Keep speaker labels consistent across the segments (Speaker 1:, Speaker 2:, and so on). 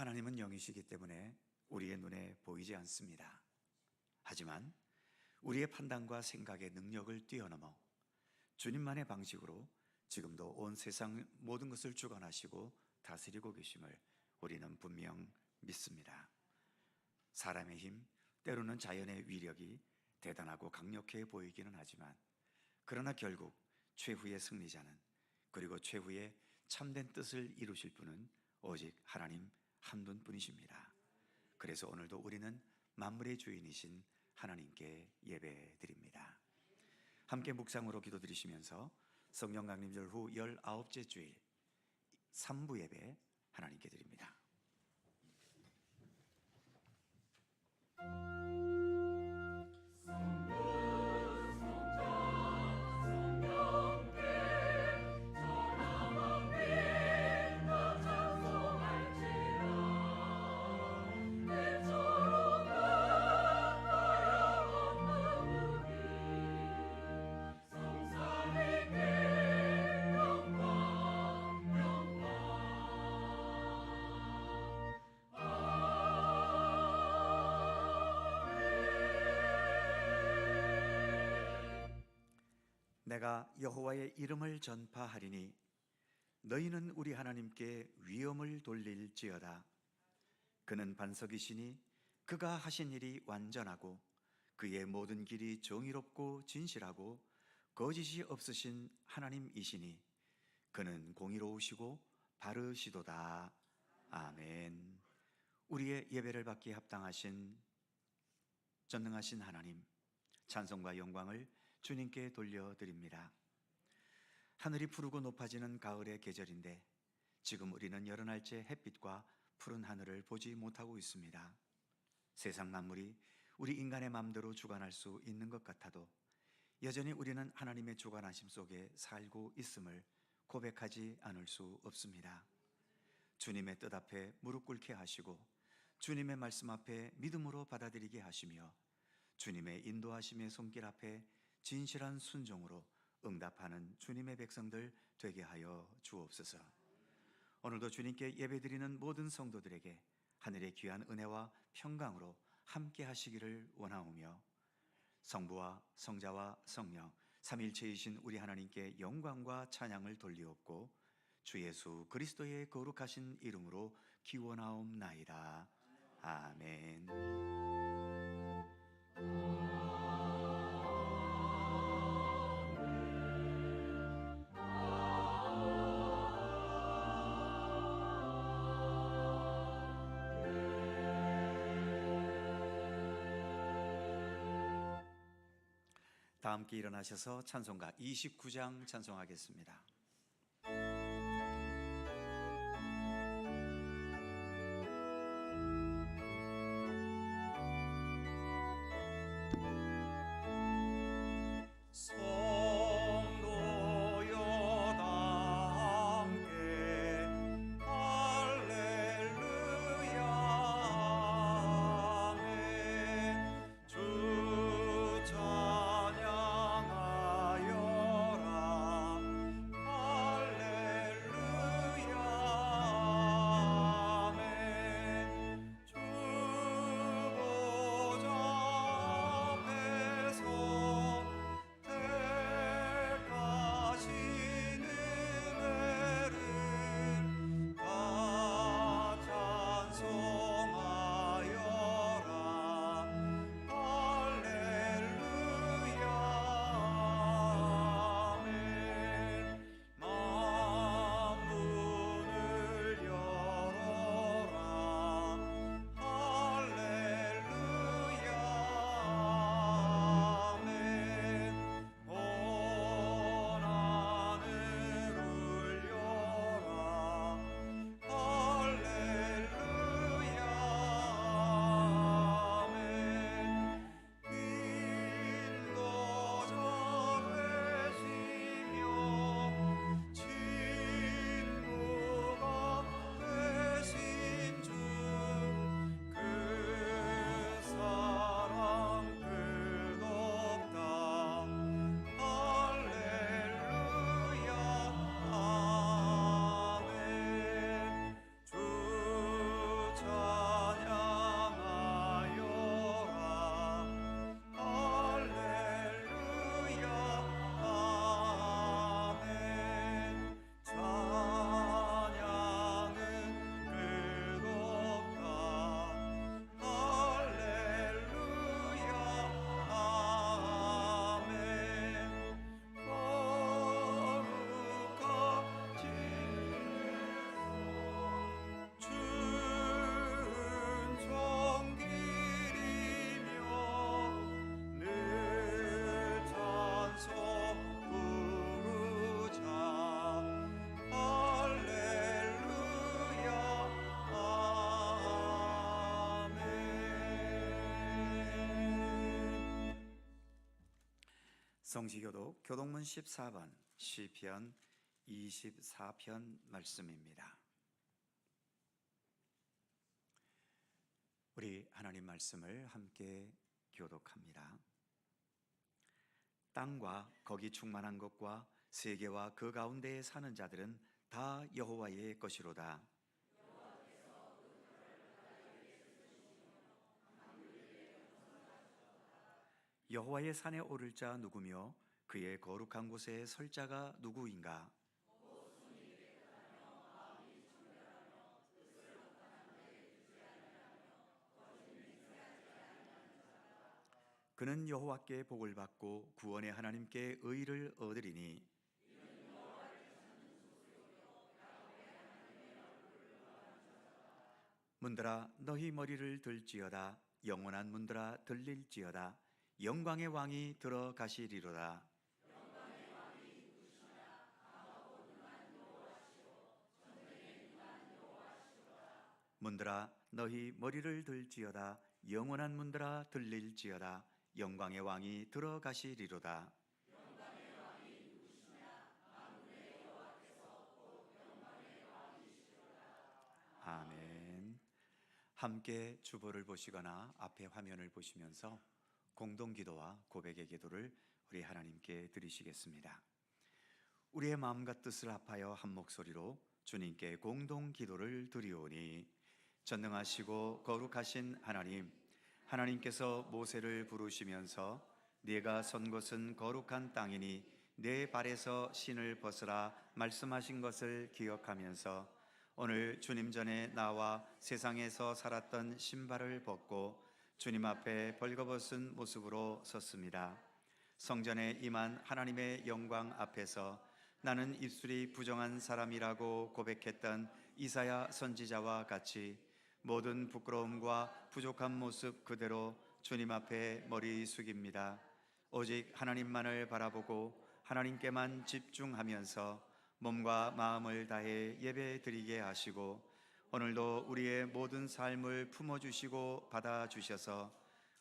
Speaker 1: 하나님은 영이시기 때문에 우리의 눈에 보이지 않습니다. 하지만 우리의 판단과 생각의 능력을 뛰어넘어 주님만의 방식으로 지금도 온 세상 모든 것을 주관하시고 다스리고 계심을 우리는 분명 믿습니다. 사람의 힘, 때로는 자연의 위력이 대단하고 강력해 보이기는 하지만, 그러나 결국 최후의 승리자는, 그리고 최후의 참된 뜻을 이루실 분은 오직 하나님 한 분뿐이십니다. 그래서 오늘도 우리는 만물의 주인이신 하나님께 예배드립니다. 함께 묵상으로 기도드리시면서 성령 강림절 후 19째 주일 3부 예배 하나님께 드립니다. 내가 여호와의 이름을 전파하리니 너희는 우리 하나님께 위엄을 돌릴지어다. 그는 반석이시니 그가 하신 일이 완전하고 그의 모든 길이 정의롭고 진실하고 거짓이 없으신 하나님이시니 그는 공의로우시고 바르시도다. 아멘. 우리의 예배를 받기에 합당하신 전능하신 하나님, 찬송과 영광을 주님께 돌려드립니다. 하늘이 푸르고 높아지는 가을의 계절인데 지금 우리는 여러 날째 햇빛과 푸른 하늘을 보지 못하고 있습니다. 세상 만물이 우리 인간의 마음대로 주관할 수 있는 것 같아도 여전히 우리는 하나님의 주관하심 속에 살고 있음을 고백하지 않을 수 없습니다. 주님의 뜻 앞에 무릎 꿇게 하시고 주님의 말씀 앞에 믿음으로 받아들이게 하시며 주님의 인도하심의 손길 앞에 진실한 순종으로 응답하는 주님의 백성들 되게 하여 주옵소서. 오늘도 주님께 예배드리는 모든 성도들에게 하늘의 귀한 은혜와 평강으로 함께 하시기를 원하오며, 성부와 성자와 성령 삼일체이신 우리 하나님께 영광과 찬양을 돌리옵고 주 예수 그리스도의 거룩하신 이름으로 기원하옵나이다. 아멘. 다 함께 일어나셔서 찬송가 29장 찬송하겠습니다.
Speaker 2: 찬양하여라.
Speaker 1: 성시교독 교독문 14번 시편 24편 말씀입니다. 우리 하나님 말씀을 함께 교독합니다. 땅과 거기 충만한 것과 세계와 그 가운데에 사는 자들은 다 여호와의 것이로다. 여호와의 산에 오를 자 누구며 그의 거룩한 곳에 설 자가 누구인가? 그는 여호와께 복을 받고 구원의 하나님께 의를 얻으리니 문들아 너희 머리를 들지어다. 영원한 문들아 들릴지어다. 영광의 왕이 들어가시리로다. 문들아 너희 머리를 들지어다. 영원한 문들아 들릴지어다. 영광의 왕이 들어가시리로다. 아멘. 함께 주보를 보시거나 앞에 화면을 보시면서 공동기도와 고백의 기도를 우리 하나님께 드리시겠습니다. 우리의 마음과 뜻을 합하여 한 목소리로 주님께 공동기도를 드리오니, 전능하시고 거룩하신 하나님, 하나님께서 모세를 부르시면서 네가 선 곳은 거룩한 땅이니 내 발에서 신을 벗으라 말씀하신 것을 기억하면서 오늘 주님 전에 나와 세상에서 살았던 신발을 벗고 주님 앞에 벌거벗은 모습으로 섰습니다. 성전에 임한 하나님의 영광 앞에서 나는 입술이 부정한 사람이라고 고백했던 이사야 선지자와 같이 모든 부끄러움과 부족한 모습 그대로 주님 앞에 머리 숙입니다. 오직 하나님만을 바라보고 하나님께만 집중하면서 몸과 마음을 다해 예배드리게 하시고 오늘도 우리의 모든 삶을 품어주시고 받아주셔서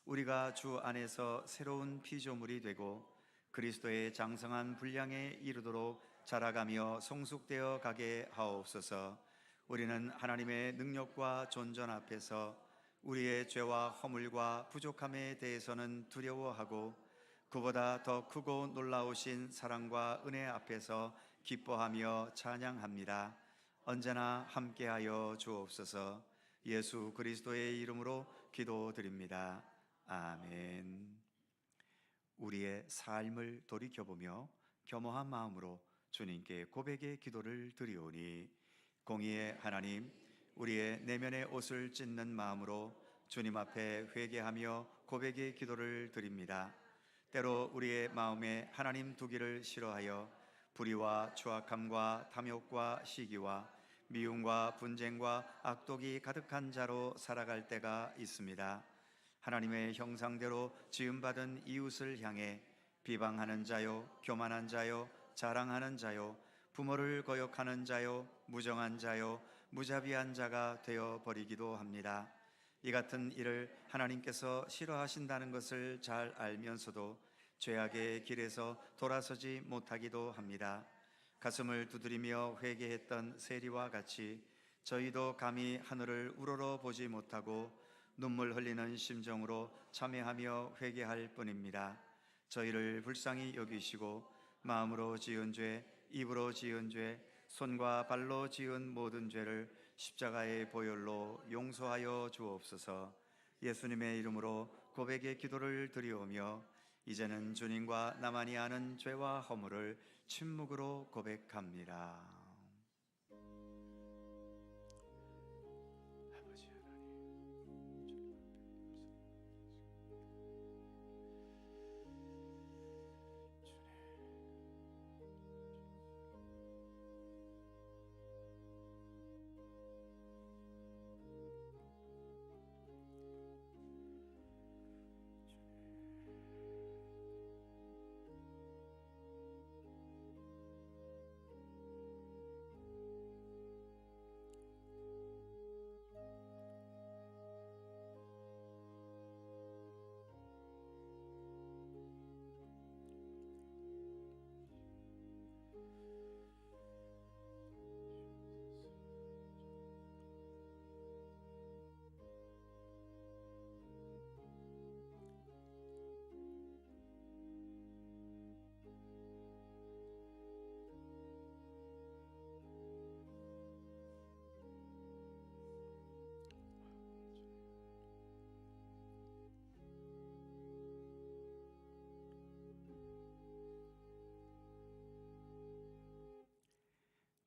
Speaker 1: 우리가 주 안에서 새로운 피조물이 되고 그리스도의 장성한 분량에 이르도록 자라가며 성숙되어 가게 하옵소서. 우리는 하나님의 능력과 존전 앞에서 우리의 죄와 허물과 부족함에 대해서는 두려워하고 그보다 더 크고 놀라우신 사랑과 은혜 앞에서 기뻐하며 찬양합니다. 언제나 함께하여 주옵소서. 예수 그리스도의 이름으로 기도드립니다. 아멘. 우리의 삶을 돌이켜보며 겸허한 마음으로 주님께 고백의 기도를 드리오니, 공의의 하나님, 우리의 내면의 옷을 찢는 마음으로 주님 앞에 회개하며 고백의 기도를 드립니다. 때로 우리의 마음에 하나님 두기를 싫어하여 불의와 추악함과 탐욕과 시기와 미움과 분쟁과 악독이 가득한 자로 살아갈 때가 있습니다. 하나님의 형상대로 지음받은 이웃을 향해 비방하는 자요, 교만한 자요, 자랑하는 자요, 부모를 거역하는 자요, 무정한 자요, 무자비한 자가 되어버리기도 합니다. 이 같은 일을 하나님께서 싫어하신다는 것을 잘 알면서도 죄악의 길에서 돌아서지 못하기도 합니다. 가슴을 두드리며 회개했던 세리와 같이 저희도 감히 하늘을 우러러 보지 못하고 눈물 흘리는 심정으로 참회하며 회개할 뿐입니다. 저희를 불쌍히 여기시고 마음으로 지은 죄, 입으로 지은 죄, 손과 발로 지은 모든 죄를 십자가의 보혈로 용서하여 주옵소서. 예수님의 이름으로 고백의 기도를 드리오며 이제는 주님과 나만이 아는 죄와 허물을 침묵으로 고백합니다. 아버지 하나님, 주님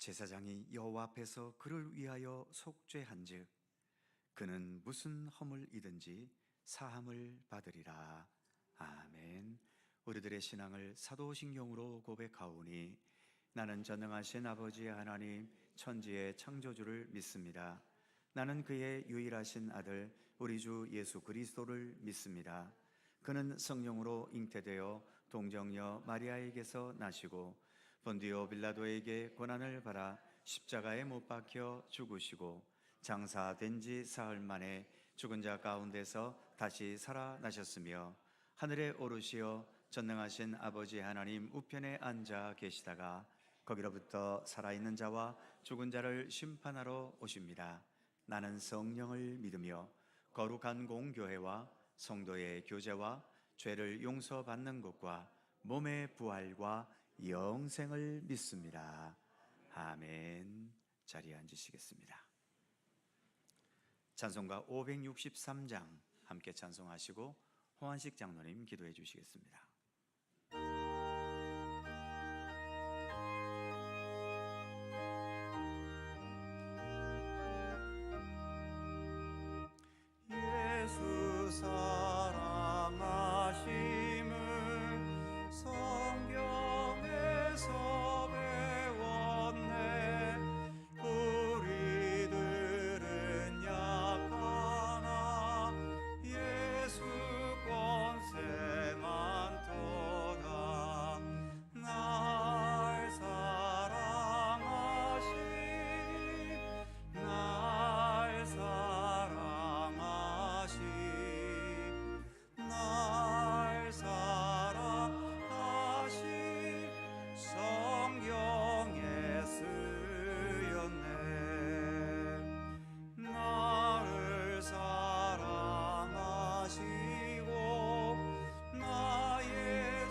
Speaker 1: 제사장이 여호와 앞에서 그를 위하여 속죄한즉 그는 무슨 허물이든지 사함을 받으리라. 아멘. 우리들의 신앙을 사도신경으로 고백하오니 나는 전능하신 아버지 하나님 천지의 창조주를 믿습니다. 나는 그의 유일하신 아들 우리 주 예수 그리스도를 믿습니다. 그는 성령으로 잉태되어 동정녀 마리아에게서 나시고 본디오 빌라도에게 고난을 받아 십자가에 못 박혀 죽으시고 장사된 지 사흘 만에 죽은 자 가운데서 다시 살아나셨으며 하늘에 오르시어 전능하신 아버지 하나님 우편에 앉아 계시다가 거기로부터 살아있는 자와 죽은 자를 심판하러 오십니다. 나는 성령을 믿으며 거룩한 공교회와 성도의 교제와 죄를 용서받는 것과 몸의 부활과 영생을 믿습니다. 아멘. 자리에 앉으시겠습니다. 찬송가 563장 함께 찬송하시고 홍한식 장로님 기도해 주시겠습니다.
Speaker 2: 예수 사랑하심을 성경에서 배웠네. 우리들은 약하나 예수 권세 많도다. 날 사랑하심 날 사랑하심 날 사랑하심 성경에 쓰였네. 나를 사랑하시고 나의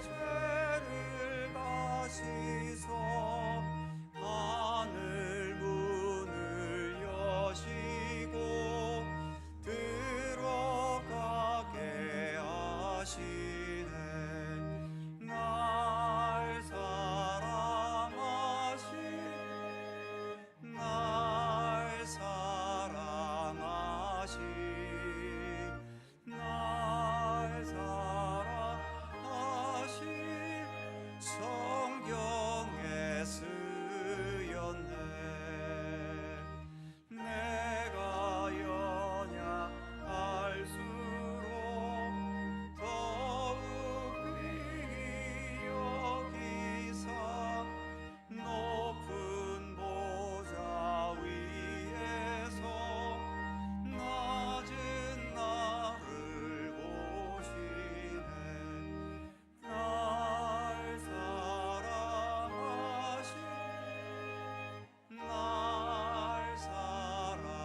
Speaker 2: 죄를 다시소. 하늘 문을 여시고 들어가게 하시네. 날 사랑하시 날 사랑하시 날 사랑하시 성경에 쓰였네. 내가 연약할수록 더욱 귀히 여기사 높은 보좌 위에서 낮은 나를 보시네. 날 사랑하시 날 사랑하시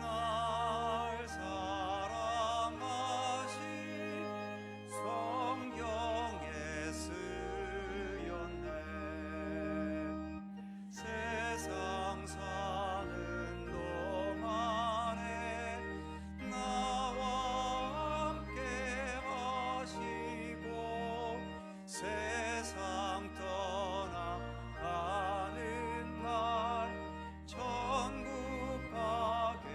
Speaker 2: 날 사랑하시 성경에 쓰였네. 세상 사는 동안에 나와 함께 하시고 세상 떠나가는 날 천국 가게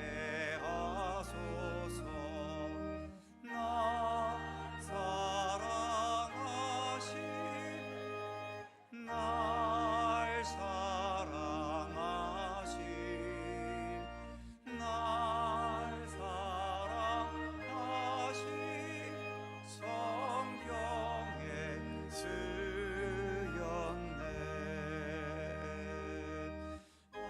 Speaker 2: 하소서. 나 사랑하시 날 사랑하시 날 사랑하시 성경에 쓰였네. 아멘.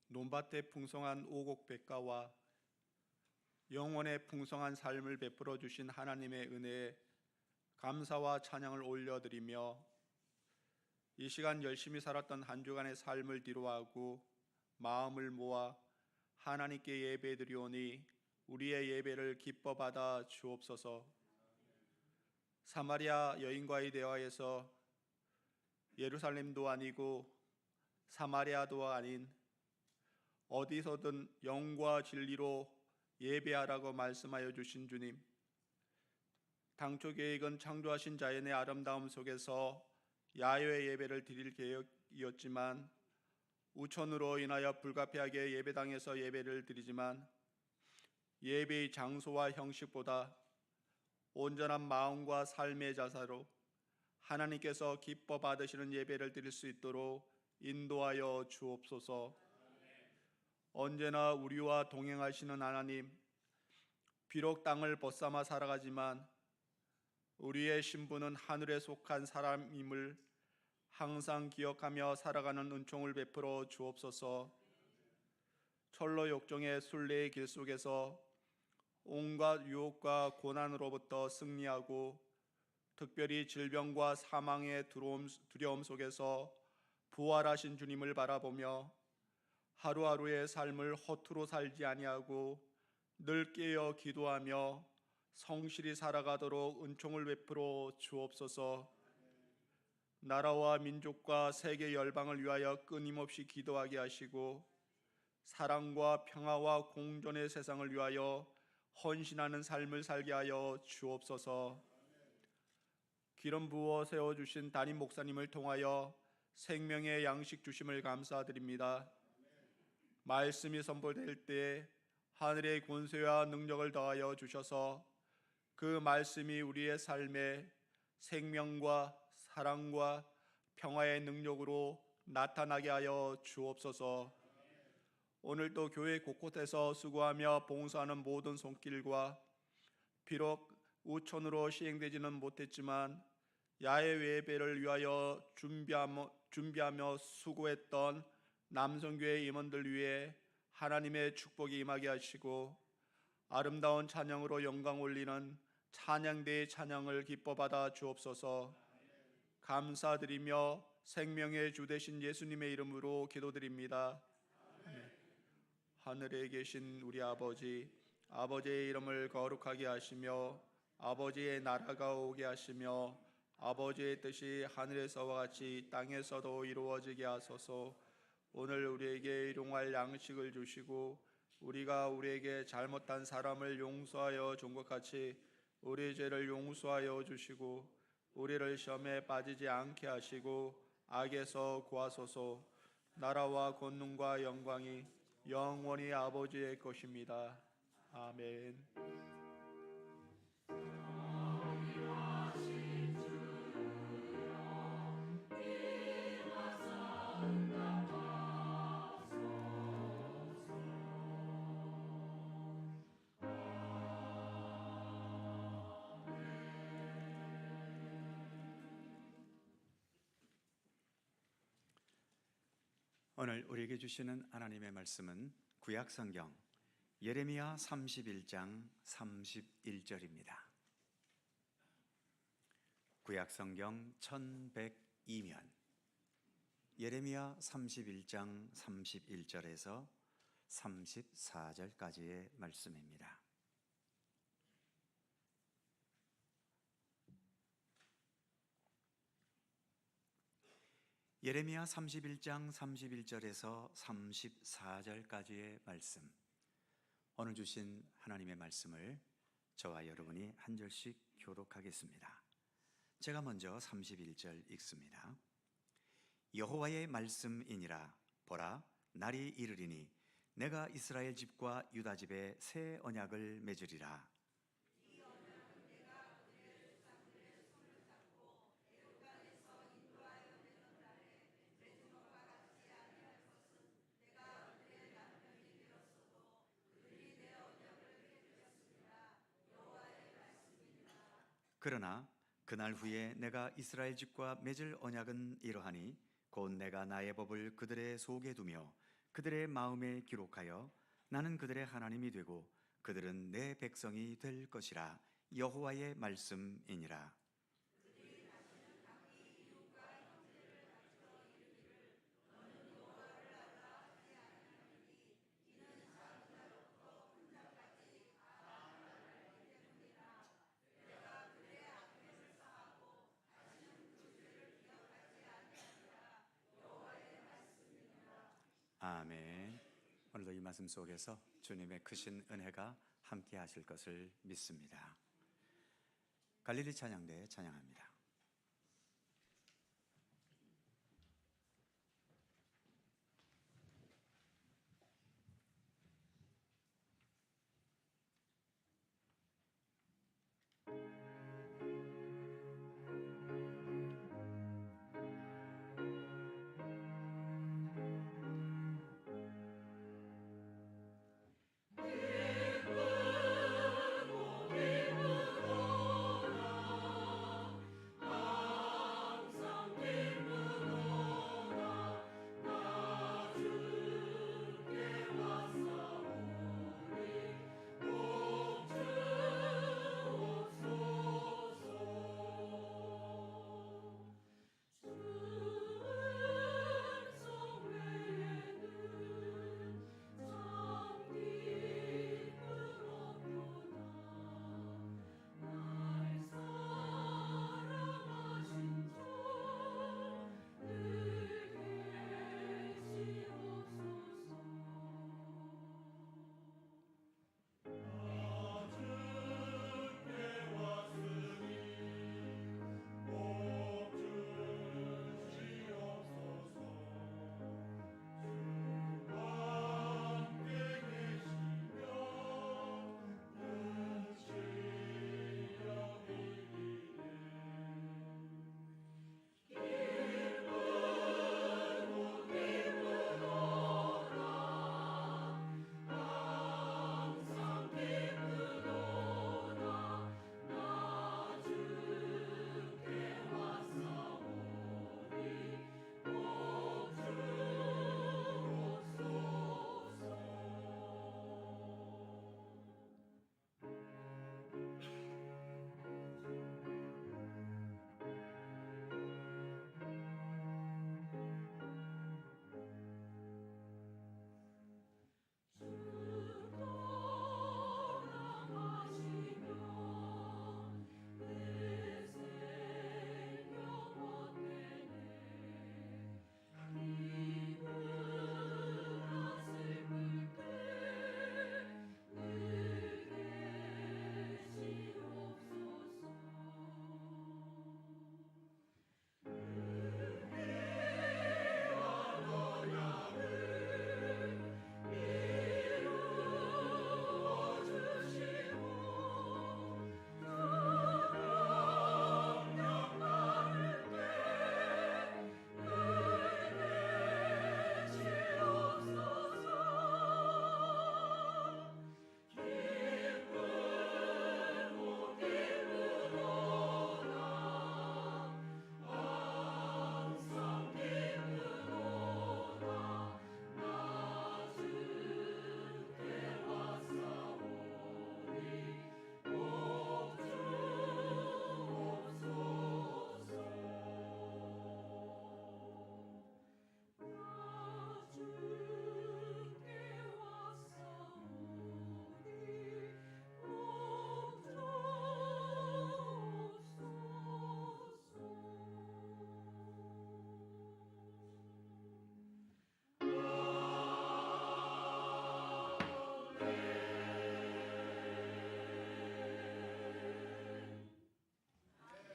Speaker 3: 논밭에 풍성한 오곡백과와 영혼의 풍성한 삶을 베풀어 주신 하나님의 은혜에 감사와 찬양을 올려드리며 이 시간 열심히 살았던 한 주간의 삶을 뒤로하고 마음을 모아 하나님께 예배드리오니 우리의 예배를 기뻐 받아 주옵소서. 사마리아 여인과의 대화에서 예루살렘도 아니고 사마리아도 아닌 어디서든 영과 진리로 예배하라고 말씀하여 주신 주님, 당초 계획은 창조하신 자연의 아름다움 속에서 야훼 예배를 드릴 계획이었지만 우천으로 인하여 불가피하게 예배당에서 예배를 드리지만 예배의 장소와 형식보다 온전한 마음과 삶의 자세로 하나님께서 기뻐 받으시는 예배를 드릴 수 있도록 인도하여 주옵소서. 언제나 우리와 동행하시는 하나님, 비록 땅을 벗삼아 살아가지만 우리의 신분은 하늘에 속한 사람임을 항상 기억하며 살아가는 은총을 베풀어 주옵소서. 철로 욕정의 순례의 길 속에서 온갖 유혹과 고난으로부터 승리하고 특별히 질병과 사망의 두려움 속에서 부활하신 주님을 바라보며 하루하루의 삶을 허투루 살지 아니하고 늘 깨어 기도하며 성실히 살아가도록 은총을 베풀어 주옵소서. 나라와 민족과 세계 열방을 위하여 끊임없이 기도하게 하시고 사랑과 평화와 공존의 세상을 위하여 헌신하는 삶을 살게 하여 주옵소서. 기름 부어 세워주신 담임 목사님을 통하여 생명의 양식 주심을 감사드립니다. 말씀이 선포될 때 하늘의 권세와 능력을 더하여 주셔서 그 말씀이 우리의 삶에 생명과 사랑과 평화의 능력으로 나타나게 하여 주옵소서. 오늘도 교회 곳곳에서 수고하며 봉사하는 모든 손길과 비록 우천으로 시행되지는 못했지만 야훼 예배를 위하여 준비하며 수고했던 남성교회 임원들 위해 하나님의 축복이 임하게 하시고 아름다운 찬양으로 영광 올리는 찬양대의 찬양을 기뻐 받아 주옵소서. 감사드리며 생명의 주 되신 예수님의 이름으로 기도드립니다. 하늘에 계신 우리 아버지, 아버지의 이름을 거룩하게 하시며 아버지의 나라가 오게 하시며 아버지의 뜻이 하늘에서와 같이 땅에서도 이루어지게 하소서. 오늘 우리에게 일용할 양식을 주시고 우리가 우리에게 잘못한 사람을 용서하여 준 것 같이 우리 죄를 용서하여 주시고 우리를 시험에 빠지지 않게 하시고 악에서 구하소서. 나라와 권능과 영광이 영원히 아버지의 것입니다. 아멘.
Speaker 1: 오늘 우리에게 주시는 하나님의 말씀은 구약성경 예레미야 31장 31절입니다. 구약성경 1102면 예레미야 31장 31절에서 34절까지의 말씀입니다. 예레미야 31장 31절에서 34절까지의 말씀, 오늘 주신 하나님의 말씀을 저와 여러분이 한 절씩 교독하겠습니다. 제가 먼저 31절 읽습니다. 여호와의 말씀이니라. 보라, 날이 이르리니 내가 이스라엘 집과 유다 집에 새 언약을 맺으리라. 그러나 그날 후에 내가 이스라엘 집과 맺을 언약은 이러하니 곧 내가 나의 법을 그들의 속에 두며 그들의 마음에 기록하여 나는 그들의 하나님이 되고 그들은 내 백성이 될 것이라. 여호와의 말씀이니라. 아멘. 오늘도 이 말씀 속에서 주님의 크신 은혜가 함께 하실 것을 믿습니다. 갈릴리 찬양대 찬양합니다.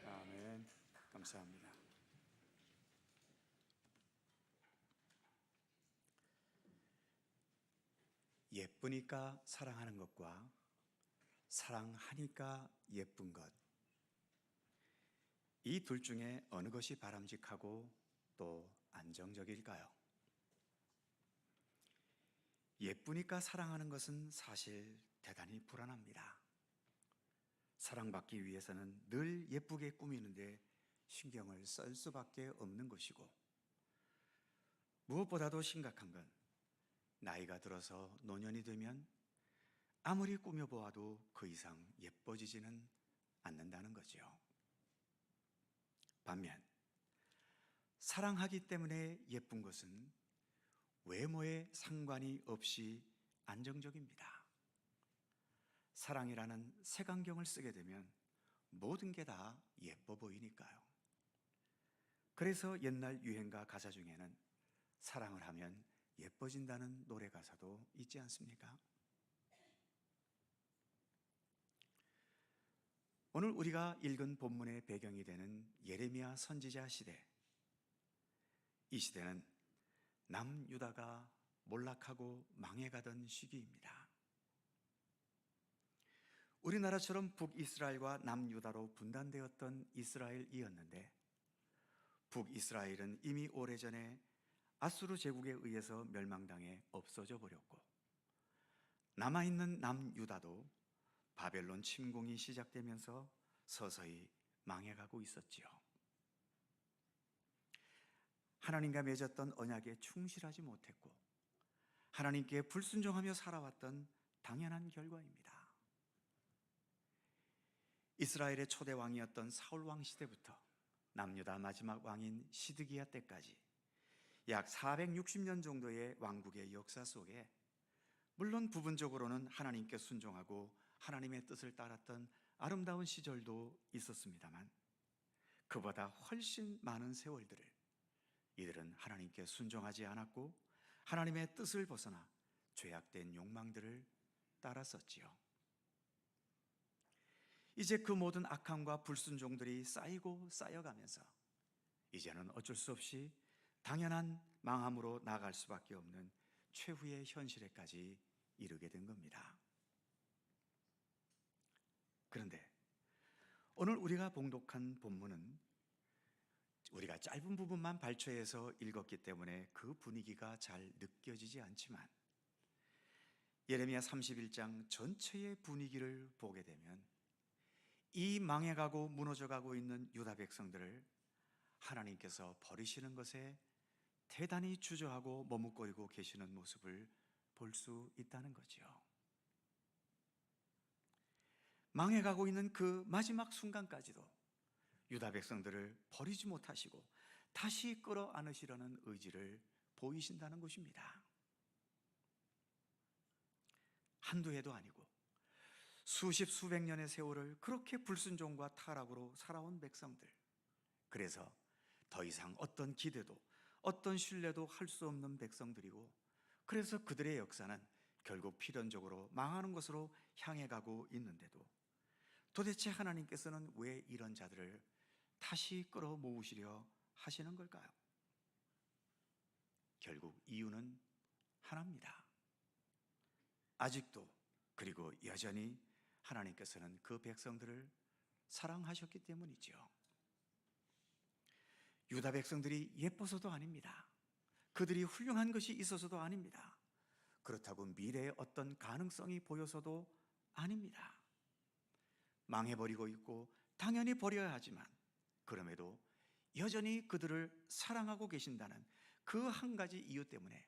Speaker 1: 아멘. 감사합니다. 예쁘니까 사랑하는 것과 사랑하니까 예쁜 것, 이 둘 중에 어느 것이 바람직하고 또 안정적일까요? 예쁘니까 사랑하는 것은 사실 대단히 불안합니다. 사랑받기 위해서는 늘 예쁘게 꾸미는데 신경을 쓸 수밖에 없는 것이고, 무엇보다도 심각한 건 나이가 들어서 노년이 되면 아무리 꾸며보아도 그 이상 예뻐지지는 않는다는 거죠. 반면 사랑하기 때문에 예쁜 것은 외모에 상관이 없이 안정적입니다. 사랑이라는 색안경을 쓰게 되면 모든 게 다 예뻐 보이니까요. 그래서 옛날 유행가 가사 중에는 사랑을 하면 예뻐진다는 노래 가사도 있지 않습니까? 오늘 우리가 읽은 본문의 배경이 되는 예레미야 선지자 시대, 이 시대는 남유다가 몰락하고 망해가던 시기입니다. 우리나라처럼 북이스라엘과 남유다로 분단되었던 이스라엘이었는데, 북이스라엘은 이미 오래전에 아수르 제국에 의해서 멸망당해 없어져 버렸고, 남아있는 남유다도 바벨론 침공이 시작되면서 서서히 망해가고 있었지요. 하나님과 맺었던 언약에 충실하지 못했고 하나님께 불순종하며 살아왔던 당연한 결과입니다. 이스라엘의 초대 왕이었던 사울 왕 시대부터 남유다 마지막 왕인 시드기야 때까지 약 460년 정도의 왕국의 역사 속에, 물론 부분적으로는 하나님께 순종하고 하나님의 뜻을 따랐던 아름다운 시절도 있었습니다만, 그보다 훨씬 많은 세월들을 이들은 하나님께 순종하지 않았고 하나님의 뜻을 벗어나 죄악된 욕망들을 따랐었지요. 이제 그 모든 악함과 불순종들이 쌓이고 쌓여가면서 이제는 어쩔 수 없이 당연한 망함으로 나아갈 수밖에 없는 최후의 현실에까지 이르게 된 겁니다. 그런데 오늘 우리가 봉독한 본문은 우리가 짧은 부분만 발췌해서 읽었기 때문에 그 분위기가 잘 느껴지지 않지만, 예레미야 31장 전체의 분위기를 보게 되면 이 망해가고 무너져가고 있는 유다 백성들을 하나님께서 버리시는 것에 대단히 주저하고 머뭇거리고 계시는 모습을 볼 수 있다는 거죠. 망해가고 있는 그 마지막 순간까지도 유다 백성들을 버리지 못하시고 다시 끌어안으시려는 의지를 보이신다는 것입니다. 한두 해도 아니고 수십 수백 년의 세월을 그렇게 불순종과 타락으로 살아온 백성들, 그래서 더 이상 어떤 기대도 어떤 신뢰도 할 수 없는 백성들이고, 그래서 그들의 역사는 결국 필연적으로 망하는 것으로 향해 가고 있는데도 도대체 하나님께서는 왜 이런 자들을 다시 끌어모으시려 하시는 걸까요? 결국 이유는 하나입니다. 아직도, 그리고 여전히 하나님께서는 그 백성들을 사랑하셨기 때문이죠. 유다 백성들이 예뻐서도 아닙니다. 그들이 훌륭한 것이 있어서도 아닙니다. 그렇다고 미래에 어떤 가능성이 보여서도 아닙니다. 망해버리고 있고 당연히 버려야 하지만, 그럼에도 여전히 그들을 사랑하고 계신다는 그 한 가지 이유 때문에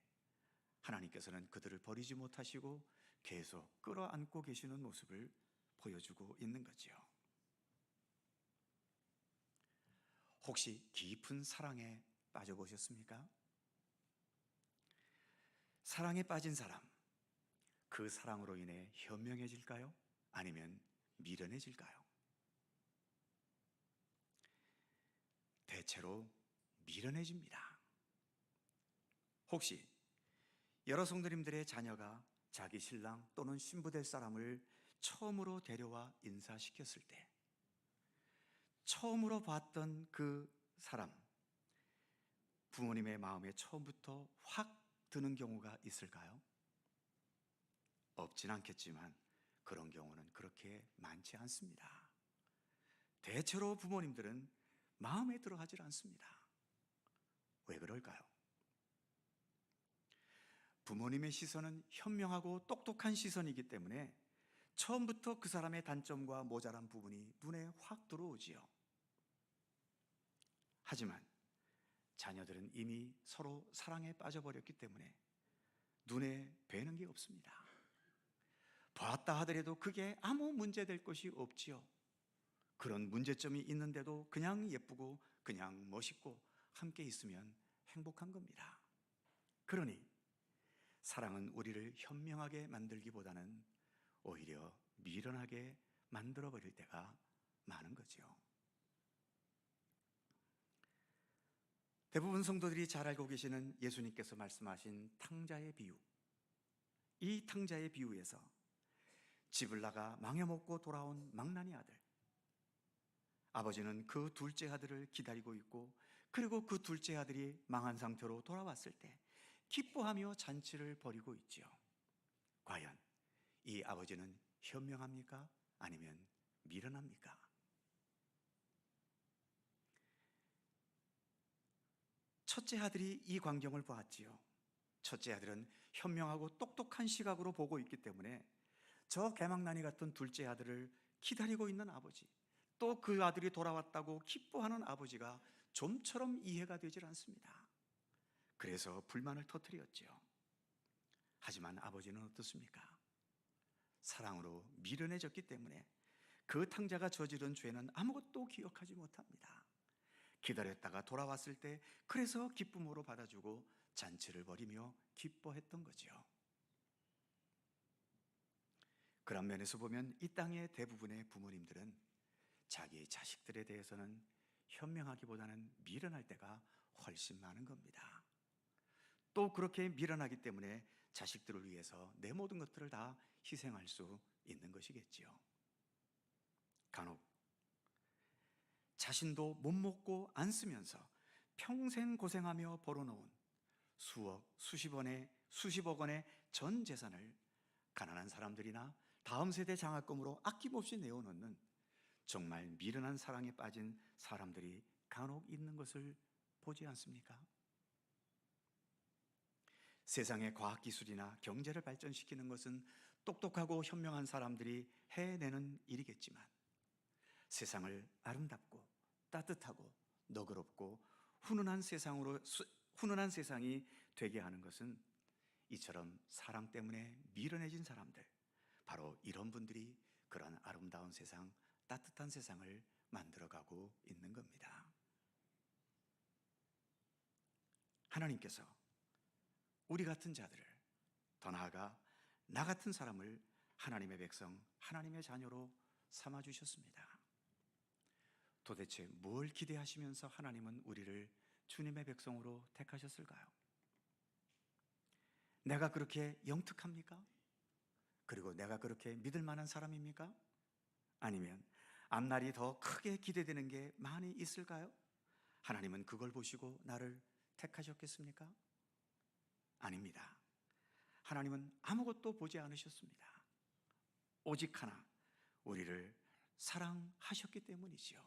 Speaker 1: 하나님께서는 그들을 버리지 못하시고 계속 끌어안고 계시는 모습을 보여주고 있는 거지요. 혹시 깊은 사랑에 빠져보셨습니까? 사랑에 빠진 사람, 그 사랑으로 인해 현명해질까요? 아니면 미련해질까요? 대체로 미련해집니다. 혹시 여러 성도님들의 자녀가 자기 신랑 또는 신부 될 사람을 처음으로 데려와 인사시켰을 때 처음으로 봤던 그 사람, 부모님의 마음에 처음부터 확 드는 경우가 있을까요? 없진 않겠지만 그런 경우는 그렇게 많지 않습니다. 대체로 부모님들은 마음에 들어하지 않습니다. 왜 그럴까요? 부모님의 시선은 현명하고 똑똑한 시선이기 때문에 처음부터 그 사람의 단점과 모자란 부분이 눈에 확 들어오지요. 하지만 자녀들은 이미 서로 사랑에 빠져버렸기 때문에 눈에 뵈는 게 없습니다. 봤다 하더라도 그게 아무 문제될 것이 없지요. 그런 문제점이 있는데도 그냥 예쁘고 그냥 멋있고 함께 있으면 행복한 겁니다. 그러니 사랑은 우리를 현명하게 만들기보다는 오히려 미련하게 만들어버릴 때가 많은 거죠. 대부분 성도들이 잘 알고 계시는 예수님께서 말씀하신 탕자의 비유, 이 탕자의 비유에서 집을 나가 망해먹고 돌아온 망나니 아들, 아버지는 그 둘째 아들을 기다리고 있고, 그리고 그 둘째 아들이 망한 상태로 돌아왔을 때 기뻐하며 잔치를 벌이고 있지요. 과연 이 아버지는 현명합니까? 아니면 미련합니까? 첫째 아들이 이 광경을 보았지요. 첫째 아들은 현명하고 똑똑한 시각으로 보고 있기 때문에 저 개망나니 같은 둘째 아들을 기다리고 있는 아버지, 또 그 아들이 돌아왔다고 기뻐하는 아버지가 좀처럼 이해가 되질 않습니다. 그래서 불만을 터뜨렸지요. 하지만 아버지는 어떻습니까? 사랑으로 미련해졌기 때문에 그 탕자가 저지른 죄는 아무것도 기억하지 못합니다. 기다렸다가 돌아왔을 때 그래서 기쁨으로 받아주고 잔치를 벌이며 기뻐했던 거지요. 그런 면에서 보면 이 땅의 대부분의 부모님들은 자기 자식들에 대해서는 현명하기보다는 미련할 때가 훨씬 많은 겁니다. 또 그렇게 미련하기 때문에 자식들을 위해서 내 모든 것들을 다 희생할 수 있는 것이겠지요. 간혹 자신도 못 먹고 안 쓰면서 평생 고생하며 벌어놓은 수억, 수십억 원의 전 재산을 가난한 사람들이나 다음 세대 장학금으로 아낌없이 내어놓는 정말 미련한 사랑에 빠진 사람들이 간혹 있는 것을 보지 않습니까? 세상의 과학기술이나 경제를 발전시키는 것은 똑똑하고 현명한 사람들이 해내는 일이겠지만, 세상을 아름답고 따뜻하고 너그럽고 훈훈한 세상이 되게 하는 것은 이처럼 사랑 때문에 미련해진 사람들, 바로 이런 분들이 그런 아름다운 세상, 따뜻한 세상을 만들어가고 있는 겁니다. 하나님께서 우리 같은 자들을, 더 나아가 나 같은 사람을 하나님의 백성, 하나님의 자녀로 삼아주셨습니다. 도대체 뭘 기대하시면서 하나님은 우리를 주님의 백성으로 택하셨을까요? 내가 그렇게 영특합니까? 그리고 내가 그렇게 믿을 만한 사람입니까? 아니면 앞날이 더 크게 기대되는 게 많이 있을까요? 하나님은 그걸 보시고 나를 택하셨겠습니까? 아닙니다. 하나님은 아무것도 보지 않으셨습니다. 오직 하나, 우리를 사랑하셨기 때문이지요.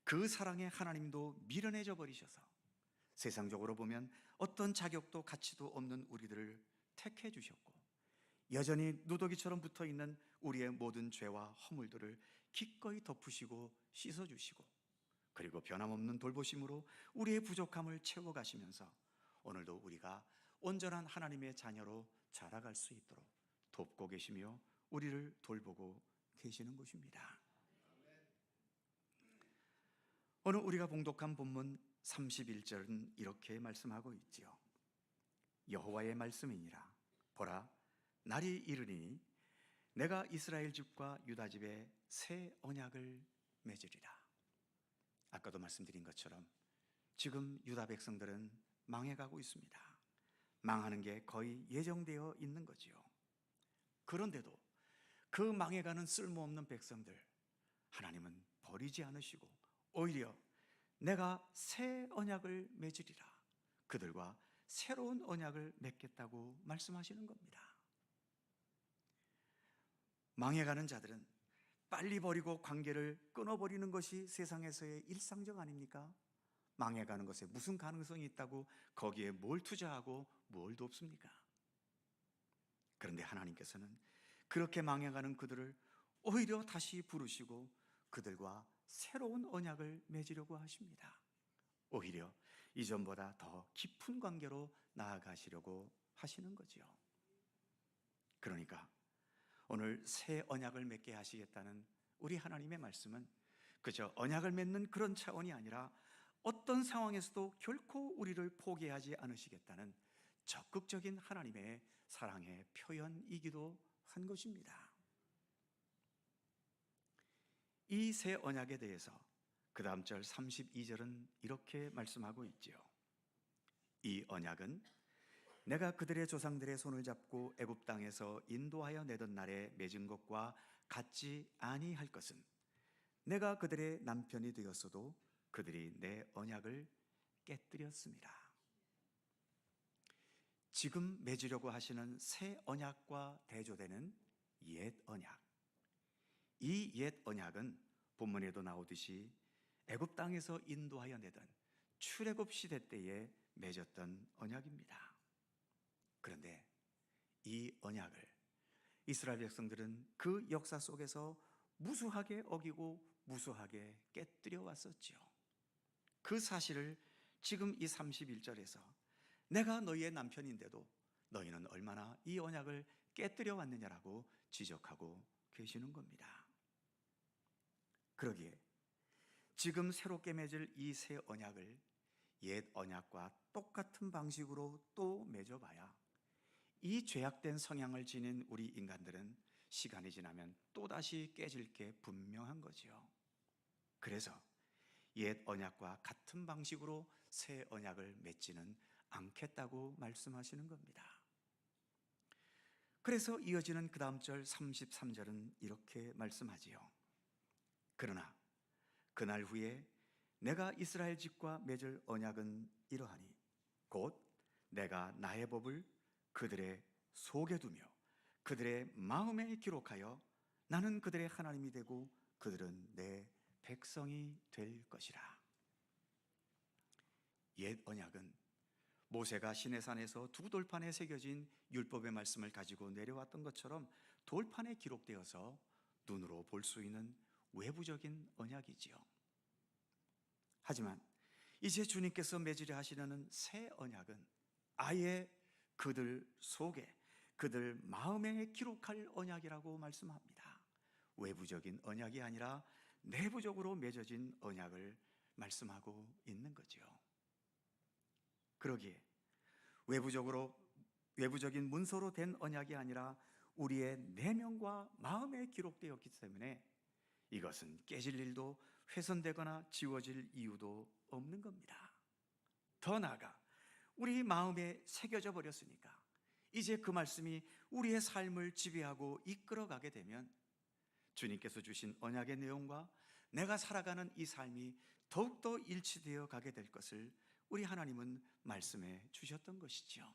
Speaker 1: 그 사랑에 하나님도 미련해져 버리셔서 세상적으로 보면 어떤 자격도 가치도 없는 우리들을 택해 주셨고, 여전히 누더기처럼 붙어있는 우리의 모든 죄와 허물들을 기꺼이 덮으시고 씻어주시고, 그리고 변함없는 돌보심으로 우리의 부족함을 채워가시면서 오늘도 우리가 온전한 하나님의 자녀로 자라갈 수 있도록 돕고 계시며 우리를 돌보고 계시는 것입니다. 오늘 우리가 봉독한 본문 31절은 이렇게 말씀하고 있지요. 여호와의 말씀이니라. 보라, 날이 이르리니 내가 이스라엘 집과 유다 집에 새 언약을 맺으리라. 아까도 말씀드린 것처럼 지금 유다 백성들은 망해가고 있습니다. 망하는 게 거의 예정되어 있는 거지요. 그런데도 그 망해가는 쓸모없는 백성들, 하나님은 버리지 않으시고 오히려 내가 새 언약을 맺으리라, 그들과 새로운 언약을 맺겠다고 말씀하시는 겁니다. 망해가는 자들은 빨리 버리고 관계를 끊어버리는 것이 세상에서의 일상적 아닙니까? 망해가는 것에 무슨 가능성이 있다고 거기에 뭘 투자하고 뭘 돕습니까? 그런데 하나님께서는 그렇게 망해가는 그들을 오히려 다시 부르시고 그들과 새로운 언약을 맺으려고 하십니다. 오히려 이전보다 더 깊은 관계로 나아가시려고 하시는 거지요. 그러니까 오늘 새 언약을 맺게 하시겠다는 우리 하나님의 말씀은 그저 언약을 맺는 그런 차원이 아니라 어떤 상황에서도 결코 우리를 포기하지 않으시겠다는 적극적인 하나님의 사랑의 표현이기도 한 것입니다. 이 새 언약에 대해서 그 다음 절 32절은 이렇게 말씀하고 있지요. 이 언약은 내가 그들의 조상들의 손을 잡고 애굽 땅에서 인도하여 내던 날에 맺은 것과 같지 아니할 것은 내가 그들의 남편이 되었어도 그들이 내 언약을 깨뜨렸습니다. 지금 맺으려고 하시는 새 언약과 대조되는 옛 언약, 이 옛 언약은 본문에도 나오듯이 애굽 땅에서 인도하여 내던 출애굽 시대 때에 맺었던 언약입니다. 그런데 이 언약을 이스라엘 백성들은 그 역사 속에서 무수하게 어기고 무수하게 깨뜨려 왔었지요. 그 사실을 지금 이 31절에서 내가 너희의 남편인데도 너희는 얼마나 이 언약을 깨뜨려 왔느냐라고 지적하고 계시는 겁니다. 그러기에 지금 새롭게 맺을 이 새 언약을 옛 언약과 똑같은 방식으로 또 맺어봐야 이 죄악된 성향을 지닌 우리 인간들은 시간이 지나면 또다시 깨질 게 분명한 거지요. 그래서 옛 언약과 같은 방식으로 새 언약을 맺지는 않겠다고 말씀하시는 겁니다. 그래서 이어지는 그 다음 절 33절은 이렇게 말씀하지요. 그러나 그날 후에 내가 이스라엘 집과 맺을 언약은 이러하니 곧 내가 나의 법을 그들의 속에 두며 그들의 마음에 기록하여 나는 그들의 하나님이 되고 그들은 내 백성이 될 것이라. 옛 언약은 모세가 시내산에서 두 돌판에 새겨진 율법의 말씀을 가지고 내려왔던 것처럼 돌판에 기록되어서 눈으로 볼 수 있는 외부적인 언약이지요. 하지만 이제 주님께서 맺으려 하시는 새 언약은 아예 그들 속에, 그들 마음에 기록할 언약이라고 말씀합니다. 외부적인 언약이 아니라 내부적으로 맺어진 언약을 말씀하고 있는 거지요. 그러기에 외부적인 문서로 된 언약이 아니라 우리의 내면과 마음에 기록되었기 때문에 이것은 깨질 일도 훼손되거나 지워질 이유도 없는 겁니다. 더 나아가 우리 마음에 새겨져 버렸으니까 이제 그 말씀이 우리의 삶을 지배하고 이끌어가게 되면 주님께서 주신 언약의 내용과 내가 살아가는 이 삶이 더욱더 일치되어 가게 될 것을 우리 하나님은 말씀해 주셨던 것이지요.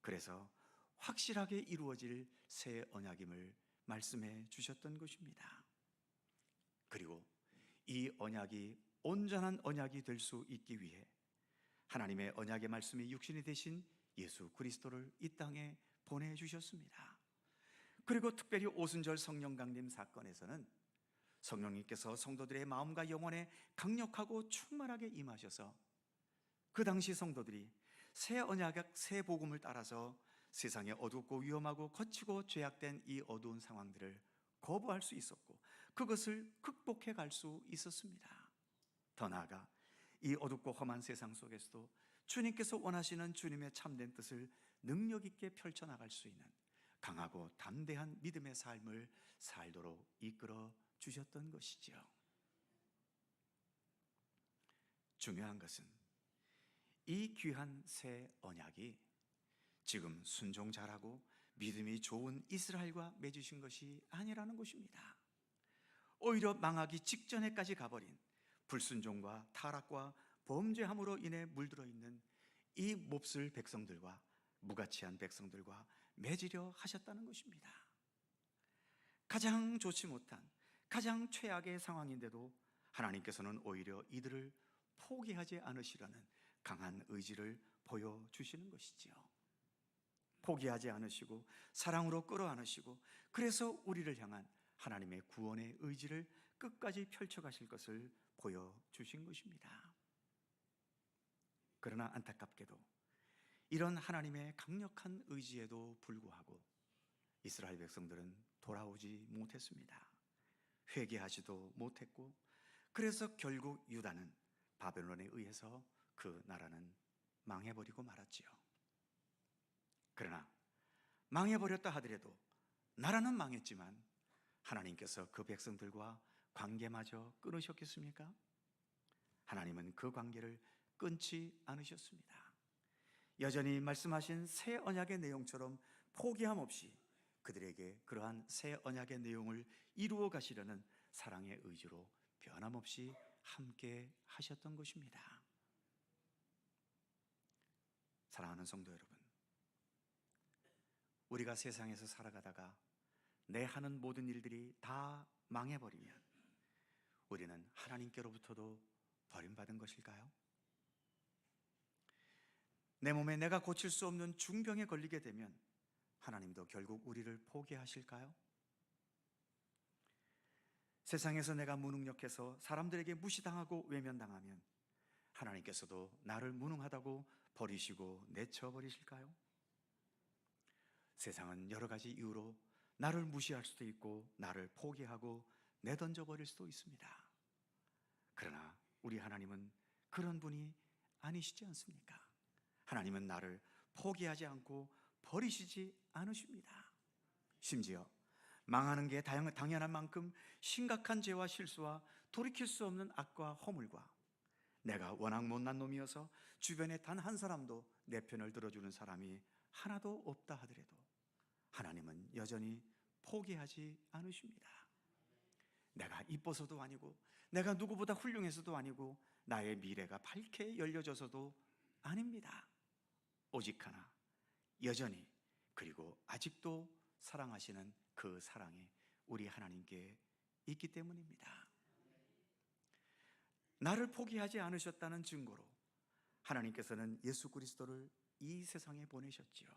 Speaker 1: 그래서 확실하게 이루어질 새 언약임을 말씀해 주셨던 것입니다. 그리고 이 언약이 온전한 언약이 될 수 있기 위해 하나님의 언약의 말씀이 육신이 되신 예수 그리스도를 이 땅에 보내주셨습니다. 그리고 특별히 오순절 성령 강림 사건에서는 성령님께서 성도들의 마음과 영혼에 강력하고 충만하게 임하셔서 그 당시 성도들이 새 언약, 새 복음을 따라서 세상의 어둡고 위험하고 거치고 죄악된 이 어두운 상황들을 거부할 수 있었고 그것을 극복해 갈 수 있었습니다. 더 나아가 이 어둡고 험한 세상 속에서도 주님께서 원하시는 주님의 참된 뜻을 능력 있게 펼쳐나갈 수 있는 강하고 담대한 믿음의 삶을 살도록 이끌어 주셨던 것이지요. 중요한 것은 이 귀한 새 언약이 지금 순종 잘하고 믿음이 좋은 이스라엘과 맺으신 것이 아니라는 것입니다. 오히려 망하기 직전에까지 가버린 불순종과 타락과 범죄함으로 인해 물들어 있는 이 몹쓸 백성들과 무가치한 백성들과 맺으려 하셨다는 것입니다. 가장 좋지 못한 가장 최악의 상황인데도 하나님께서는 오히려 이들을 포기하지 않으시려는 강한 의지를 보여주시는 것이지요. 포기하지 않으시고 사랑으로 끌어안으시고 그래서 우리를 향한 하나님의 구원의 의지를 끝까지 펼쳐가실 것을 보여주신 것입니다. 그러나 안타깝게도 이런 하나님의 강력한 의지에도 불구하고 이스라엘 백성들은 돌아오지 못했습니다. 회개하지도 못했고 그래서 결국 유다는 바벨론에 의해서 그 나라는 망해버리고 말았지요. 그러나 망해버렸다 하더라도 나라는 망했지만 하나님께서 그 백성들과 관계마저 끊으셨겠습니까? 하나님은 그 관계를 끊지 않으셨습니다. 여전히 말씀하신 새 언약의 내용처럼 포기함 없이 그들에게 그러한 새 언약의 내용을 이루어 가시려는 사랑의 의지로 변함없이 함께 하셨던 것입니다. 사랑하는 성도 여러분, 우리가 세상에서 살아가다가 내 하는 모든 일들이 다 망해버리면 우리는 하나님께로부터도 버림받은 것일까요? 내 몸에 내가 고칠 수 없는 중병에 걸리게 되면 하나님도 결국 우리를 포기하실까요? 세상에서 내가 무능력해서 사람들에게 무시당하고 외면당하면 하나님께서도 나를 무능하다고 버리시고 내쳐버리실까요? 세상은 여러 가지 이유로 나를 무시할 수도 있고 나를 포기하고 내던져 버릴 수도 있습니다. 그러나 우리 하나님은 그런 분이 아니시지 않습니까? 하나님은 나를 포기하지 않고 버리시지 않으십니다. 심지어 망하는 게 당연한 만큼 심각한 죄와 실수와 돌이킬 수 없는 악과 허물과 내가 워낙 못난 놈이어서 주변에 단 한 사람도 내 편을 들어주는 사람이 하나도 없다 하더라도 하나님은 여전히 포기하지 않으십니다. 내가 이뻐서도 아니고 내가 누구보다 훌륭해서도 아니고 나의 미래가 밝게 열려져서도 아닙니다. 오직 하나, 여전히 그리고 아직도 사랑하시는 그 사랑이 우리 하나님께 있기 때문입니다. 나를 포기하지 않으셨다는 증거로 하나님께서는 예수 그리스도를 이 세상에 보내셨지요.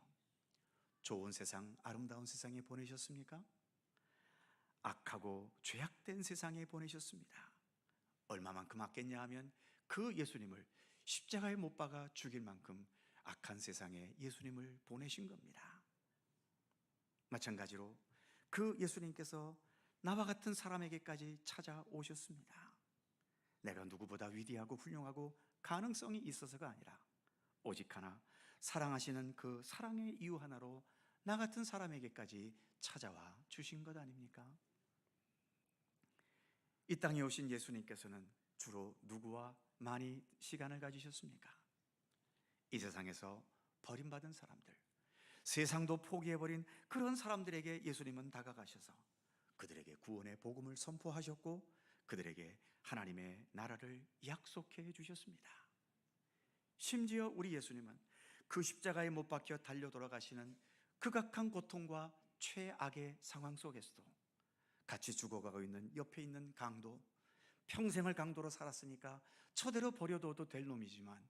Speaker 1: 좋은 세상, 아름다운 세상에 보내셨습니까? 악하고 죄악된 세상에 보내셨습니다. 얼마만큼 악했냐 하면 그 예수님을 십자가에 못 박아 죽일 만큼 악한 세상에 예수님을 보내신 겁니다. 마찬가지로 그 예수님께서 나와 같은 사람에게까지 찾아오셨습니다. 내가 누구보다 위대하고 훌륭하고 가능성이 있어서가 아니라 오직 하나, 사랑하시는 그 사랑의 이유 하나로 나 같은 사람에게까지 찾아와 주신 것 아닙니까? 이 땅에 오신 예수님께서는 주로 누구와 많이 시간을 가지셨습니까? 이 세상에서 버림받은 사람들, 세상도 포기해버린 그런 사람들에게 예수님은 다가가셔서 그들에게 구원의 복음을 선포하셨고 그들에게 하나님의 나라를 약속해 주셨습니다. 심지어 우리 예수님은 그 십자가에 못 박혀 달려 돌아가시는 극악한 고통과 최악의 상황 속에서도 같이 죽어가고 있는 옆에 있는 강도, 평생을 강도로 살았으니까 저대로 버려둬도 될 놈이지만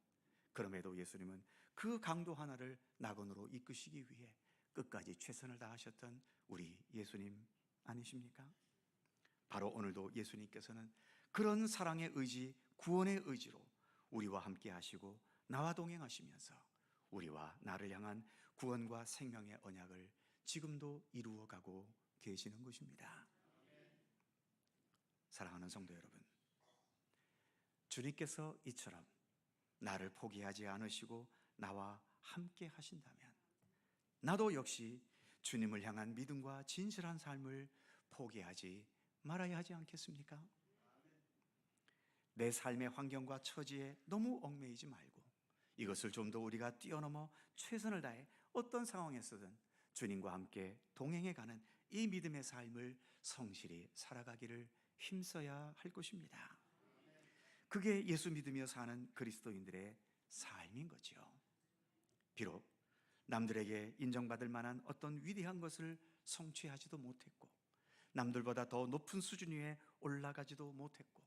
Speaker 1: 그럼에도 예수님은 그 강도 하나를 낙원으로 이끄시기 위해 끝까지 최선을 다하셨던 우리 예수님 아니십니까? 바로 오늘도 예수님께서는 그런 사랑의 의지, 구원의 의지로 우리와 함께 하시고 나와 동행하시면서 우리와 나를 향한 구원과 생명의 언약을 지금도 이루어가고 계시는 것입니다. 사랑하는 성도 여러분, 주님께서 이처럼 나를 포기하지 않으시고 나와 함께 하신다면 나도 역시 주님을 향한 믿음과 진실한 삶을 포기하지 말아야 하지 않겠습니까? 내 삶의 환경과 처지에 너무 얽매이지 말고 이것을 좀 더 우리가 뛰어넘어 최선을 다해 어떤 상황에서든 주님과 함께 동행해가는 이 믿음의 삶을 성실히 살아가기를 힘써야 할 것입니다. 그게 예수 믿으며 사는 그리스도인들의 삶인 거죠. 비록 남들에게 인정받을 만한 어떤 위대한 것을 성취하지도 못했고 남들보다 더 높은 수준 위에 올라가지도 못했고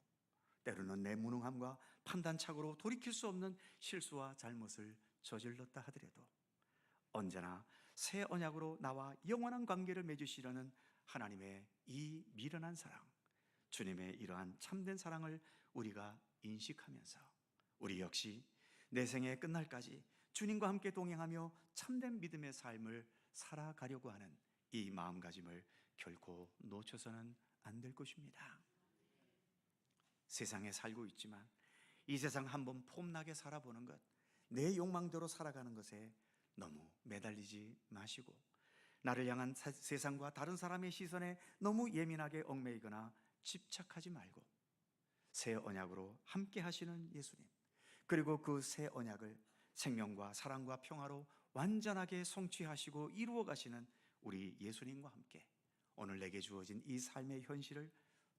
Speaker 1: 때로는 내 무능함과 판단착오로 돌이킬 수 없는 실수와 잘못을 저질렀다 하더라도 언제나 새 언약으로 나와 영원한 관계를 맺으시려는 하나님의 이 미련한 사랑, 주님의 이러한 참된 사랑을 우리가 인식하면서 우리 역시 내 생의 끝날까지 주님과 함께 동행하며 참된 믿음의 삶을 살아가려고 하는 이 마음가짐을 결코 놓쳐서는 안 될 것입니다. 세상에 살고 있지만 이 세상 한번 폼나게 살아보는 것, 내 욕망대로 살아가는 것에 너무 매달리지 마시고 나를 향한 세상과 다른 사람의 시선에 너무 예민하게 얽매이거나 집착하지 말고 새 언약으로 함께 하시는 예수님, 그리고 그 새 언약을 생명과 사랑과 평화로 완전하게 성취하시고 이루어 가시는 우리 예수님과 함께 오늘 내게 주어진 이 삶의 현실을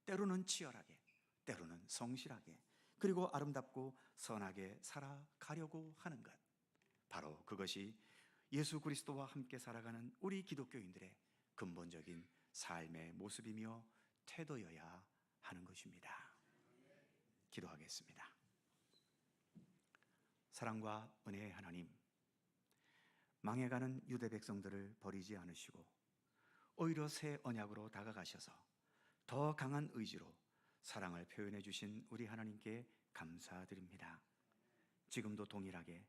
Speaker 1: 때로는 치열하게, 때로는 성실하게, 그리고 아름답고 선하게 살아가려고 하는 것, 바로 그것이 예수 그리스도와 함께 살아가는 우리 기독교인들의 근본적인 삶의 모습이며 태도여야 하는 것입니다. 기도하겠습니다. 사랑과 은혜의 하나님, 망해가는 유대 백성들을 버리지 않으시고 오히려 새 언약으로 다가가셔서 더 강한 의지로 사랑을 표현해 주신 우리 하나님께 감사드립니다. 지금도 동일하게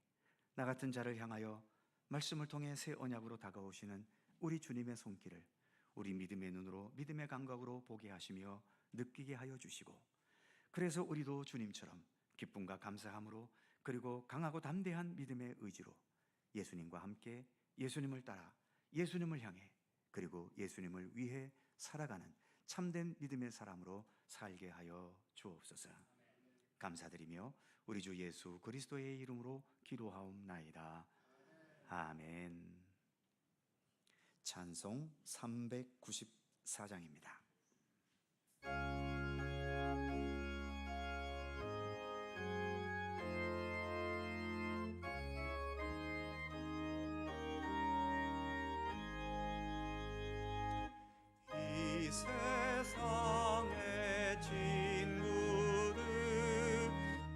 Speaker 1: 나 같은 자를 향하여 말씀을 통해 새 언약으로 다가오시는 우리 주님의 손길을 우리 믿음의 눈으로, 믿음의 감각으로 보게 하시며 느끼게 하여 주시고, 그래서 우리도 주님처럼 기쁨과 감사함으로, 그리고 강하고 담대한 믿음의 의지로 예수님과 함께 예수님을 따라 예수님을 향해, 그리고 예수님을 위해 살아가는 참된 믿음의 사람으로 살게 하여 주옵소서. 감사드리며 우리 주 예수 그리스도의 이름으로 기도하옵나이다. 아멘. 찬송 394장입니다.
Speaker 2: 이 세상의 친구들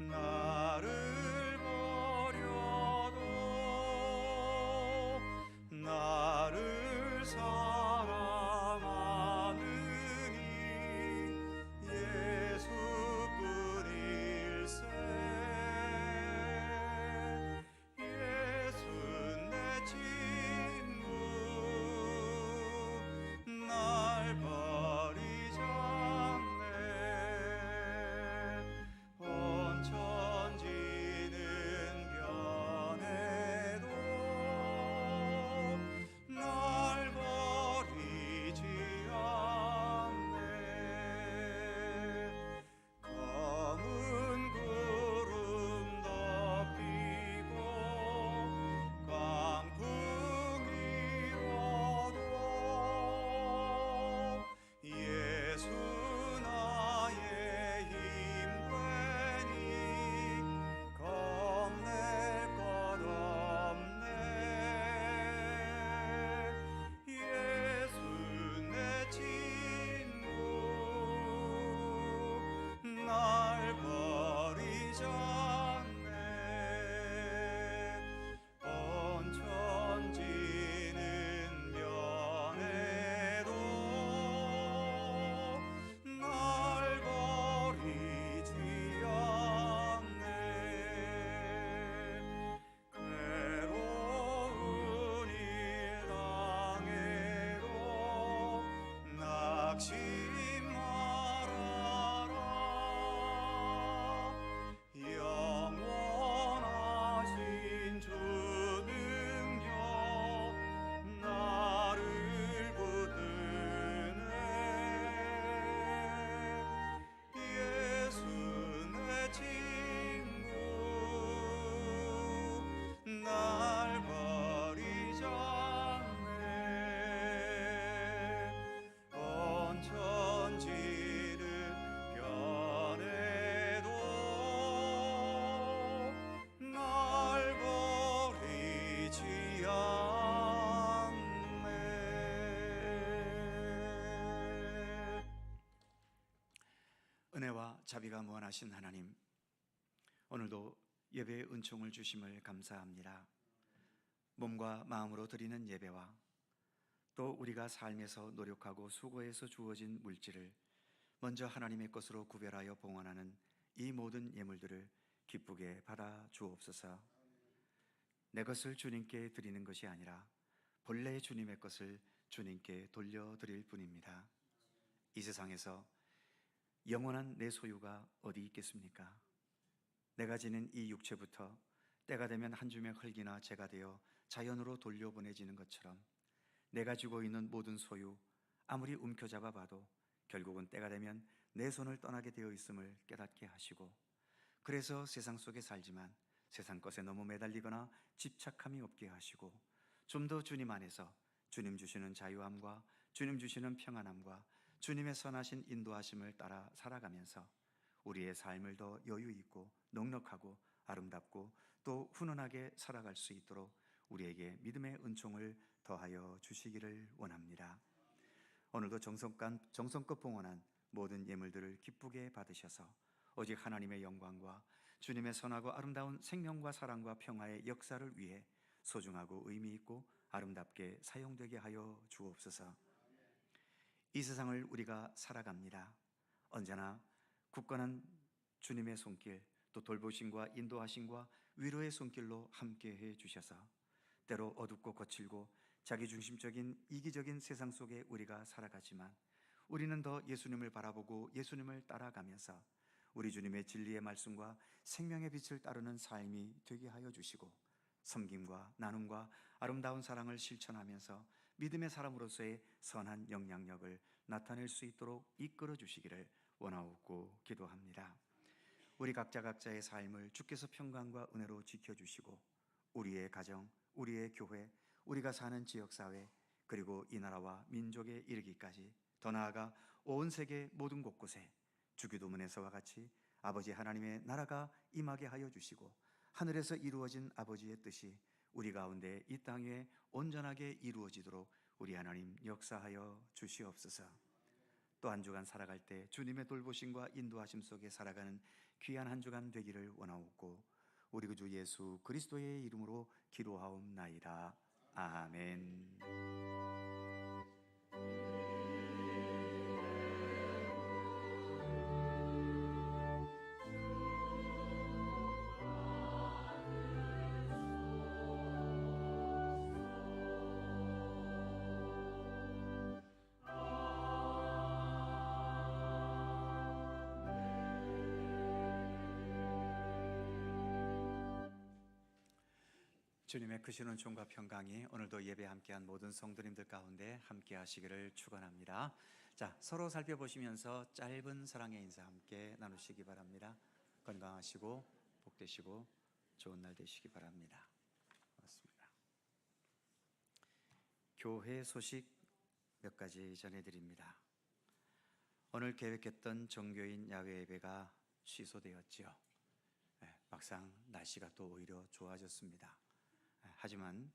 Speaker 2: 나를 버려도 나를 사랑하느니 예수뿐일세. 예수 내 친구 날 버리지 않네. 온 천지는 변해도 날 버리지 않네. 검은 구름 덮이고 광풍이 일어도 예수 나의 힘 되니 겁낼 것 없네. 예수 내 친구 날 버리지 않네. 온 천지는 변해도 날 버리지 않네. 괴로운 일 당해도 낙심 말아라. 영원하신 주 능력 나를 붙드네. 예수 내 친구 날 버리지 않네. 온 천지를 변해도 날 버리지 않네.
Speaker 1: 은혜와 자비가 무한하신 하나님, 오늘도 예배의 은총을 주심을 감사합니다. 몸과 마음으로 드리는 예배와 또 우리가 삶에서 노력하고 수고해서 주어진 물질을 먼저 하나님의 것으로 구별하여 봉헌하는 이 모든 예물들을 기쁘게 받아 주옵소서. 내 것을 주님께 드리는 것이 아니라 본래 주님의 것을 주님께 돌려드릴 뿐입니다. 이 세상에서 영원한 내 소유가 어디 있겠습니까? 내가 지닌 이 육체부터 때가 되면 한 줌의 흙이나 재가 되어 자연으로 돌려보내지는 것처럼 내가 쥐고 있는 모든 소유 아무리 움켜잡아 봐도 결국은 때가 되면 내 손을 떠나게 되어 있음을 깨닫게 하시고, 그래서 세상 속에 살지만 세상 것에 너무 매달리거나 집착함이 없게 하시고, 좀 더 주님 안에서 주님 주시는 자유함과 주님 주시는 평안함과 주님의 선하신 인도하심을 따라 살아가면서 우리의 삶을 더 여유 있고 넉넉하고 아름답고 또 훈훈하게 살아갈 수 있도록 우리에게 믿음의 은총을 더하여 주시기를 원합니다. 오늘도 정성껏 봉헌한 모든 예물들을 기쁘게 받으셔서 오직 하나님의 영광과 주님의 선하고 아름다운 생명과 사랑과 평화의 역사를 위해 소중하고 의미 있고 아름답게 사용되게 하여 주옵소서. 이 세상을 우리가 살아갑니다. 언제나 굳건한 주님의 손길, 또 돌보심과 인도하심과 위로의 손길로 함께해 주셔서 때로 어둡고 거칠고 자기중심적인 이기적인 세상 속에 우리가 살아가지만 우리는 더 예수님을 바라보고 예수님을 따라가면서 우리 주님의 진리의 말씀과 생명의 빛을 따르는 삶이 되게 하여 주시고, 섬김과 나눔과 아름다운 사랑을 실천하면서 믿음의 사람으로서의 선한 영향력을 나타낼 수 있도록 이끌어 주시기를 원하옵고 기도합니다. 우리 각자의 삶을 주께서 평강과 은혜로 지켜주시고 우리의 가정, 우리의 교회, 우리가 사는 지역사회, 그리고 이 나라와 민족에 이르기까지, 더 나아가 온 세계 모든 곳곳에 주기도문에서와 같이 아버지 하나님의 나라가 임하게 하여 주시고, 하늘에서 이루어진 아버지의 뜻이 우리 가운데 이 땅 위에 온전하게 이루어지도록 우리 하나님 역사하여 주시옵소서. 또 한 주간 살아갈 때 주님의 돌보심과 인도하심 속에 살아가는 귀한 한 주간 되기를 원하옵고, 우리 구주 예수 그리스도의 이름으로 기도하옵나이다. 아멘. 주님의 크신 은총과 평강이 오늘도 예배 함께한 모든 성도님들 가운데 함께 하시기를 축원합니다. 자, 서로 살펴보시면서 짧은 사랑의 인사 함께 나누시기 바랍니다. 건강하시고 복되시고 좋은 날 되시기 바랍니다. 고맙습니다. 교회 소식 몇 가지 전해드립니다. 오늘 계획했던 종교인 야외 예배가 취소되었지요. 막상 날씨가 또 오히려 좋아졌습니다. 하지만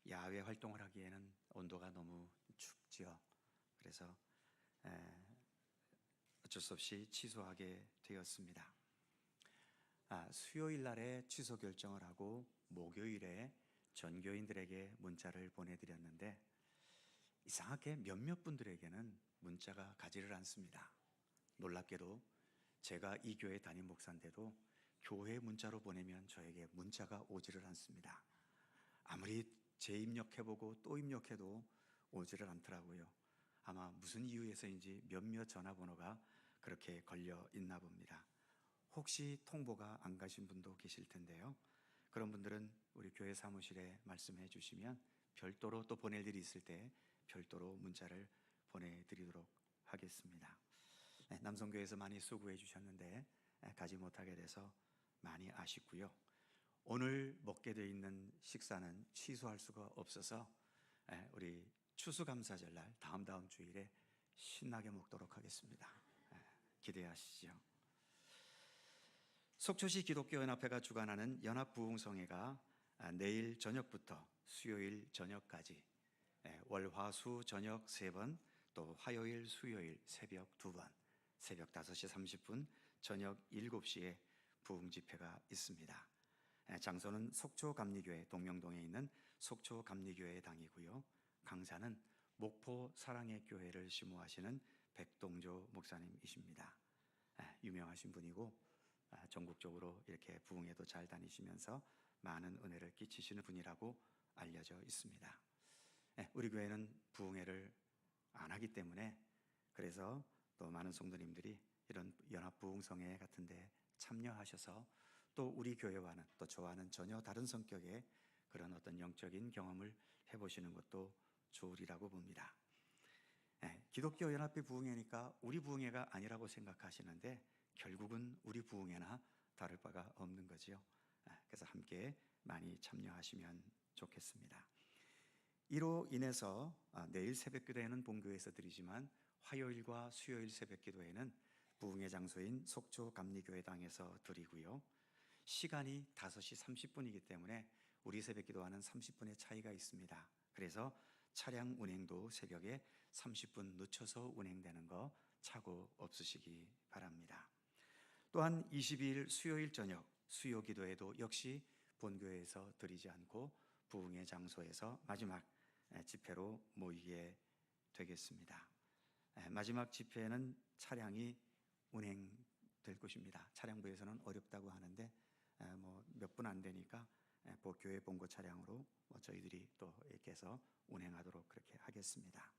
Speaker 1: 야외 활동을 하기에는 온도가 너무 춥지요. 그래서 어쩔 수 없이 취소하게 되었습니다. 수요일 날에 취소 결정을 하고 목요일에 전교인들에게 문자를 보내드렸는데 이상하게 몇몇 분들에게는 문자가 가지를 않습니다. 놀랍게도 제가 이 교회 담임 목사인데도 교회 문자로 보내면 저에게 문자가 오지를 않습니다. 아무리 재입력해보고 또 입력해도 오지를 않더라고요. 아마 무슨 이유에서인지 몇몇 전화번호가 그렇게 걸려 있나 봅니다. 혹시 통보가 안 가신 분도 계실 텐데요. 그런 분들은 우리 교회 사무실에 말씀해 주시면 별도로 또 보낼 일이 있을 때 별도로 문자를 보내드리도록 하겠습니다. 남성교회에서 많이 수고해 주셨는데 가지 못하게 돼서 많이 아쉽고요. 오늘 먹게 돼 있는 식사는 취소할 수가 없어서 우리 추수감사절날 다음 주일에 신나게 먹도록 하겠습니다. 기대하시죠. 속초시 기독교연합회가 주관하는 연합부흥성회가 내일 저녁부터 수요일 저녁까지 월화수 저녁 3번, 또 화요일 수요일 새벽 2번, 새벽 5시 30분, 저녁 7시에 부흥집회가 있습니다. 장소는 속초감리교회 동명동에 있는 속초감리교회 당이고요. 강사는 목포 사랑의 교회를 심호하시는 백동조 목사님이십니다. 유명하신 분이고 전국적으로 이렇게 부흥회도 잘 다니시면서 많은 은혜를 끼치시는 분이라고 알려져 있습니다. 우리 교회는 부흥회를 안 하기 때문에 그래서 또 많은 성도님들이 이런 연합부흥성회 같은 데 참여하셔서 또 우리 교회와는 또 저와는 전혀 다른 성격의 그런 어떤 영적인 경험을 해보시는 것도 좋으리라고 봅니다. 기독교 연합회 부흥회니까 우리 부흥회가 아니라고 생각하시는데 결국은 우리 부흥회나 다를 바가 없는 거지요. 그래서 함께 많이 참여하시면 좋겠습니다. 이로 인해서 내일 새벽기도회는 본교회에서 드리지만 화요일과 수요일 새벽기도회는 부흥회 장소인 속초 감리교회당에서 드리고요. 시간이 5시 30분이기 때문에 우리 새벽기도와는 30분의 차이가 있습니다. 그래서 차량 운행도 새벽에 30분 늦춰서 운행되는 거 착오 없으시기 바랍니다. 또한 22일 수요일 저녁 수요기도회도 역시 본교회에서 드리지 않고 부흥회 장소에서 마지막 집회로 모이게 되겠습니다. 마지막 집회는 차량이 운행될 것입니다. 차량부에서는 어렵다고 하는데 몇 분 안 되니까 교회 본고 차량으로 저희들이 또 이렇게 해서 운행하도록 그렇게 하겠습니다.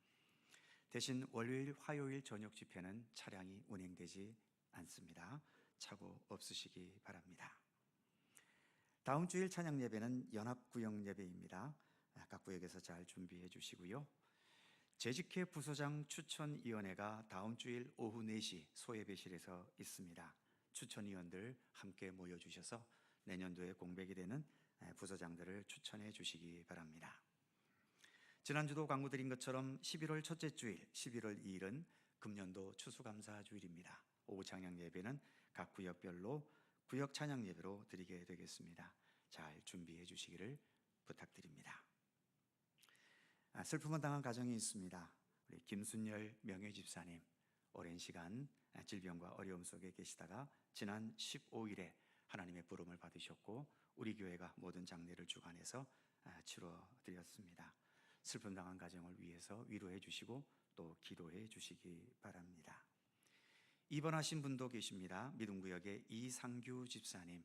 Speaker 1: 대신 월요일, 화요일 저녁 집회는 차량이 운행되지 않습니다. 착오 없으시기 바랍니다. 다음 주일 찬양 예배는 연합구역 예배입니다. 각 구역에서 잘 준비해 주시고요. 재직회 부서장 추천위원회가 다음 주일 오후 4시 소예배실에서 있습니다. 추천위원들 함께 모여주셔서 내년도에 공백이 되는 부서장들을 추천해 주시기 바랍니다. 지난주도 광고드린 것처럼 11월 첫째 주일 11월 2일은 금년도 추수감사 주일입니다. 오후 찬양 예배는 각 구역별로 구역 찬양 예배로 드리게 되겠습니다. 잘 준비해 주시기를 부탁드립니다. 슬픔을 당한 가정이 있습니다. 우리 김순열 명예집사님 오랜 시간 질병과 어려움 속에 계시다가 지난 15일에 하나님의 부름을 받으셨고 우리 교회가 모든 장례를 주관해서 치러드렸습니다. 슬픔 당한 가정을 위해서 위로해 주시고 또 기도해 주시기 바랍니다. 입원하신 분도 계십니다. 믿음구역의 이상규 집사님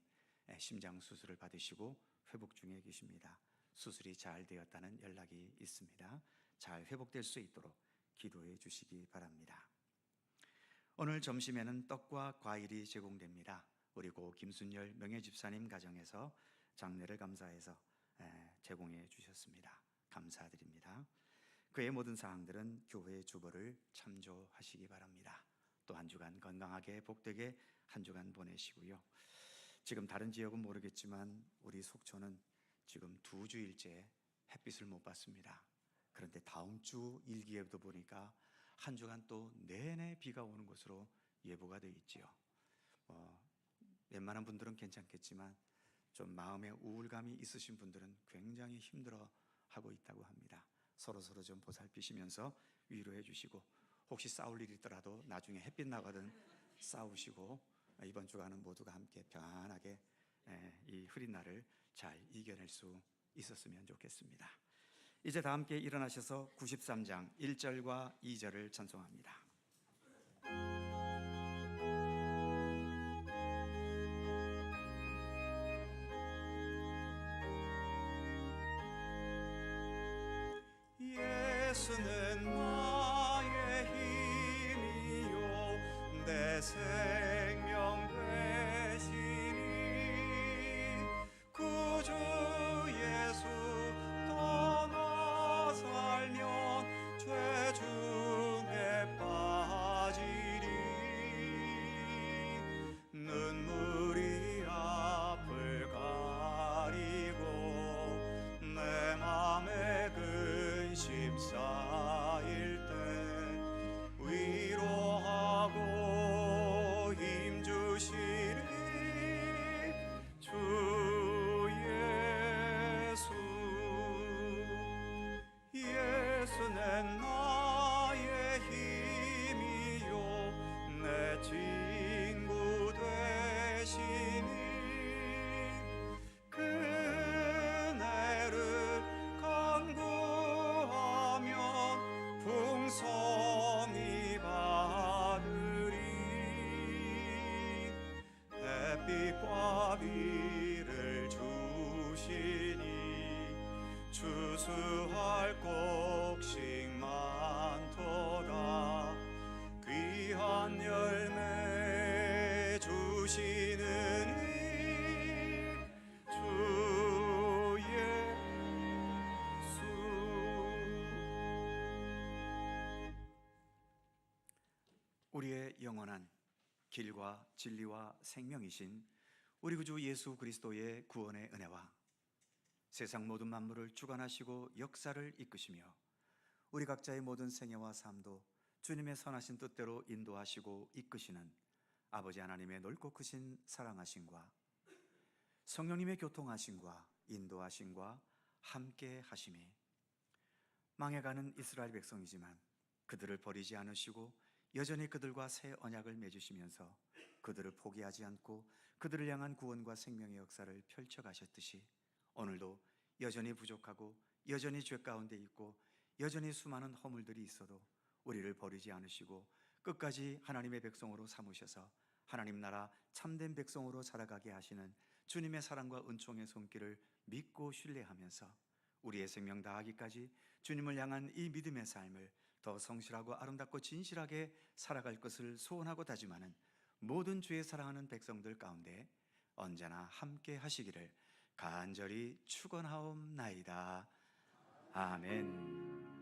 Speaker 1: 심장 수술을 받으시고 회복 중에 계십니다. 수술이 잘 되었다는 연락이 있습니다. 잘 회복될 수 있도록 기도해 주시기 바랍니다. 오늘 점심에는 떡과 과일이 제공됩니다. 우리 고 김순열 명예집사님 가정에서 장례를 감사해서 제공해 주셨습니다. 감사드립니다. 그의 모든 사항들은 교회의 주보를 참조하시기 바랍니다. 또 한 주간 건강하게 복되게 한 주간 보내시고요. 지금 다른 지역은 모르겠지만 우리 속초는 지금 2주일째 햇빛을 못 봤습니다. 그런데 다음 주 일기예보도 보니까 한 주간 또 내내 비가 오는 것으로 예보가 되어 있지요. 웬만한 분들은 괜찮겠지만 좀 마음에 우울감이 있으신 분들은 굉장히 힘들어하고 있다고 합니다. 서로 좀 보살피시면서 위로해 주시고 혹시 싸울 일이 있더라도 나중에 햇빛 나거든 싸우시고 이번 주간은 모두가 함께 편안하게 이 흐린 날을 잘 이겨낼 수 있었으면 좋겠습니다. 이제 다 함께 일어나셔서 93장 1절과 2절을 찬송합니다.
Speaker 2: 예수는 나의 힘이요 내 생명 되시니 구주 예수 떠나 살면 죄 중에 빠지리 눈물이 앞을 가리고 내 맘에 근심 쌓일 때 위로하고 힘주시리 주 예수. 예수는 나의 힘이요 내 친구 되시니 그네를 간구하면 풍성히 받으리 햇빛과 비를 주시니 추수할 곡식 많도다 귀한 열매 주시는 주 예수.
Speaker 1: 우리의 영원한 길과 진리와 생명이신 우리 구주 예수 그리스도의 구원의 은혜와 세상 모든 만물을 주관하시고 역사를 이끄시며 우리 각자의 모든 생애와 삶도 주님의 선하신 뜻대로 인도하시고 이끄시는 아버지 하나님의 넓고 크신 사랑하심과 성령님의 교통하심과 인도하심과 함께 하심이 망해가는 이스라엘 백성이지만 그들을 버리지 않으시고 여전히 그들과 새 언약을 맺으시면서 그들을 포기하지 않고 그들을 향한 구원과 생명의 역사를 펼쳐가셨듯이 오늘도 여전히 부족하고 여전히 죄 가운데 있고 여전히 수많은 허물들이 있어도 우리를 버리지 않으시고 끝까지 하나님의 백성으로 삼으셔서 하나님 나라 참된 백성으로 살아가게 하시는 주님의 사랑과 은총의 손길을 믿고 신뢰하면서 우리의 생명 다하기까지 주님을 향한 이 믿음의 삶을 더 성실하고 아름답고 진실하게 살아갈 것을 소원하고 다짐하는 모든 주의 사랑하는 백성들 가운데 언제나 함께 하시기를 간절히 축원하옵나이다. 아멘.